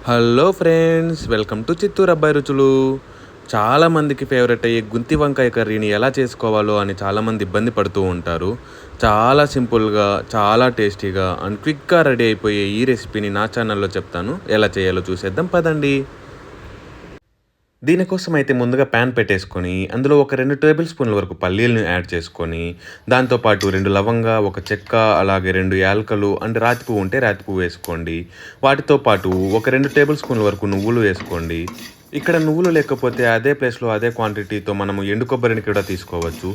Hello friends, welcome to Chittoor అబ్బాయి రుచులు. చాలామందికి ఫేవరెట్ అయ్యే గుంతి వంకాయ కర్రీని ఎలా చేసుకోవాలో అని చాలామంది ఇబ్బంది పడుతూ ఉంటారు. చాలా సింపుల్గా, చాలా టేస్టీగా అండ్ క్విక్గా రెడీ అయిపోయే ఈ రెసిపీని నా ఛానల్లో చెప్తాను. ఎలా చేయాలో చూసేద్దాం పదండి. దీనికోసం అయితే ముందుగా ప్యాన్ పెట్టేసుకొని అందులో ఒక 2 టేబుల్ స్పూన్ల వరకు పల్లీలను యాడ్ చేసుకొని, దాంతోపాటు 2 లవంగా, ఒక చెక్క, అలాగే 2 యాలకులు అండ్ రాతి పువ్వు ఉంటే రాతి పువ్వు వేసుకోండి. వాటితో పాటు ఒక 2 టేబుల్ స్పూన్ల వరకు నువ్వులు వేసుకోండి. ఇక్కడ నువ్వులు లేకపోతే అదే ప్లేస్లో అదే క్వాంటిటీతో మనము ఎండు కొబ్బరిని కూడా తీసుకోవచ్చు.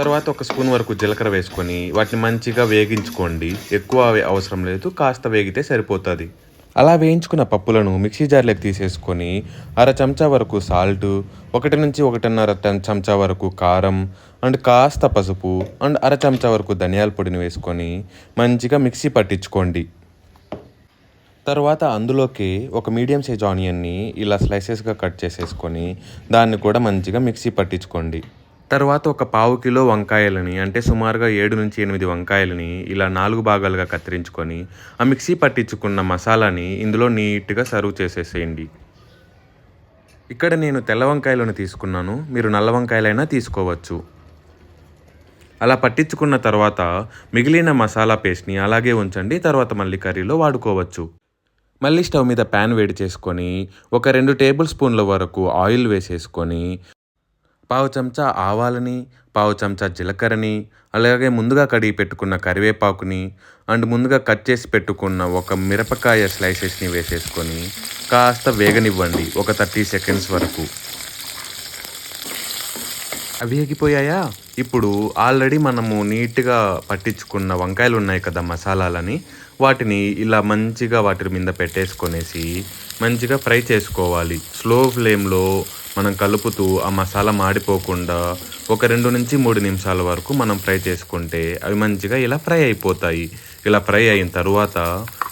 తర్వాత ఒక స్పూన్ వరకు జీలకర్ర వేసుకొని వాటిని మంచిగా వేగించుకోండి. ఎక్కువ అవసరం లేదు, కాస్త వేగితే సరిపోతుంది. అలా వేయించుకున్న పప్పులను మిక్సీ జార్లోకి తీసేసుకొని అర చెంచా వరకు సాల్టు, 1-1.5 చెంచా వరకు కారం అండ్ కాస్త పసుపు అండ్ అర చెంచా వరకు ధనియాల పొడిని వేసుకొని మంచిగా మిక్సీ పట్టించుకోండి. తర్వాత అందులోకి ఒక మీడియం సైజ్ ఆనియన్ని ఇలా స్లైసెస్గా కట్ చేసేసుకొని దాన్ని కూడా మంచిగా మిక్సీ పట్టించుకోండి. తర్వాత ఒక పావు కిలో వంకాయలని, అంటే సుమారుగా 7-8 వంకాయలని ఇలా 4 భాగాలుగా కత్తిరించుకొని ఆ మిక్సీ పట్టించుకున్న మసాలాని ఇందులో నీట్గా సర్వ్ చేసేసేయండి. ఇక్కడ నేను తెల్ల వంకాయలను తీసుకున్నాను, మీరు నల్ల వంకాయలైనా తీసుకోవచ్చు. అలా పట్టించుకున్న తర్వాత మిగిలిన మసాలా పేస్ట్ని అలాగే ఉంచండి, తర్వాత మళ్ళీ కర్రీలో వాడుకోవచ్చు. మళ్ళీ స్టవ్ మీద ప్యాన్ వేడి చేసుకొని ఒక 2 టేబుల్ స్పూన్ల వరకు ఆయిల్ వేసేసుకొని పావు చెంచా ఆవాలని, పావు చెంచా జీలకర్రని, అలాగే ముందుగా కడిగి పెట్టుకున్న కరివేపాకుని అండ్ ముందుగా కట్ చేసి పెట్టుకున్న ఒక మిరపకాయ స్లైసెస్ని వేసేసుకొని కాస్త వేగనివ్వండి ఒక 30 సెకండ్స్ వరకు. అవి వేగిపోయాయా? ఇప్పుడు ఆల్రెడీ మనము నీట్గా పట్టించుకున్న వంకాయలు ఉన్నాయి కదా మసాలాలని, వాటిని ఇలా మంచిగా వాటి మీద పెట్టేసుకొనేసి మంచిగా ఫ్రై చేసుకోవాలి. స్లో ఫ్లేమ్లో మనం కలుపుతూ ఆ మసాలా మాడిపోకుండా ఒక 2-3 నిమిషాల వరకు మనం ఫ్రై చేసుకుంటే అవి మంచిగా ఇలా ఫ్రై అయిపోతాయి. ఇలా ఫ్రై అయిన తర్వాత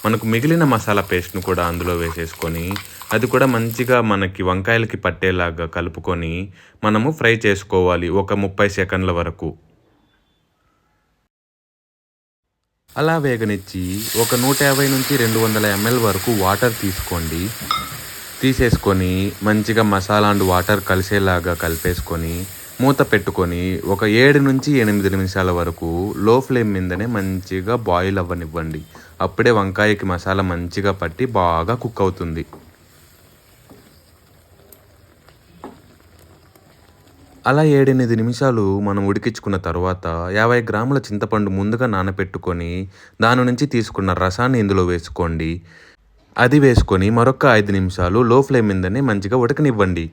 మనకు మిగిలిన మసాలా పేస్ట్ను కూడా అందులో వేసేసుకొని అది కూడా మంచిగా మనకి వంకాయలకి పట్టేలాగా కలుపుకొని మనము ఫ్రై చేసుకోవాలి ఒక 30 సెకండ్ల వరకు. అలా వేగనిచ్చి ఒక 150-200 ml వరకు వాటర్ తీసేసుకొని మంచిగా మసాలా అండ్ వాటర్ కలిసేలాగా కలిపేసుకొని మూత పెట్టుకొని ఒక 7-8 నిమిషాల వరకు లో ఫ్లేమ్ మీదనే మంచిగా బాయిల్ అవ్వనివ్వండి. అప్పుడే వంకాయకి మసాలా మంచిగా పట్టి బాగా కుక్ అవుతుంది. అలా 7-8 నిమిషాలు మనం ఉడికించుకున్న తర్వాత 50 గ్రాముల చింతపండు ముందుగా నానబెట్టుకొని దాని నుంచి తీసుకున్న రసాన్ని ఇందులో వేసుకోండి. అది వేసుకొని మరొక 5 నిమిషాలు లో ఫ్లేమ్ మీదనే మంచిగా ఉడకనివ్వండి.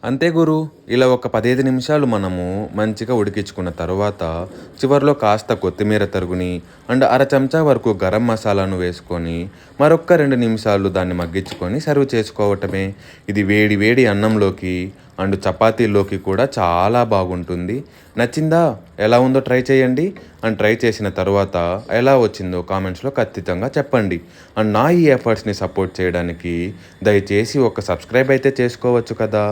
అంతే గురు, ఇలా ఒక 15 నిమిషాలు మనము మంచిగా ఉడికించుకున్న తర్వాత చివరిలో కాస్త కొత్తిమీర తరుగుని అండ్ అర చెంచా వరకు గరం మసాలాను వేసుకొని మరొక 2 నిమిషాలు దాన్ని మగ్గించుకొని సర్వ్ చేసుకోవటమే. ఇది వేడి వేడి అన్నంలోకి అండ్ చపాతీల్లోకి కూడా చాలా బాగుంటుంది. నచ్చిందా? ఎలా ఉందో ట్రై చేయండి. అండ్ ట్రై చేసిన తర్వాత ఎలా వచ్చిందో కామెంట్స్లో ఖచ్చితంగా చెప్పండి. అండ్ నా ఈ ఎఫర్ట్స్ని సపోర్ట్ చేయడానికి దయచేసి ఒక సబ్స్క్రైబ్ అయితే చేసుకోవచ్చు కదా.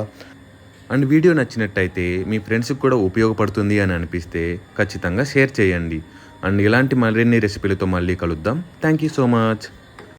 అండ్ వీడియో నచ్చినట్టయితే మీ ఫ్రెండ్స్కి కూడా ఉపయోగపడుతుంది అని అనిపిస్తే ఖచ్చితంగా షేర్ చేయండి. అండ్ ఇలాంటి మరిన్ని రెసిపీలతో మళ్ళీ కలుద్దాం. Thank you so much.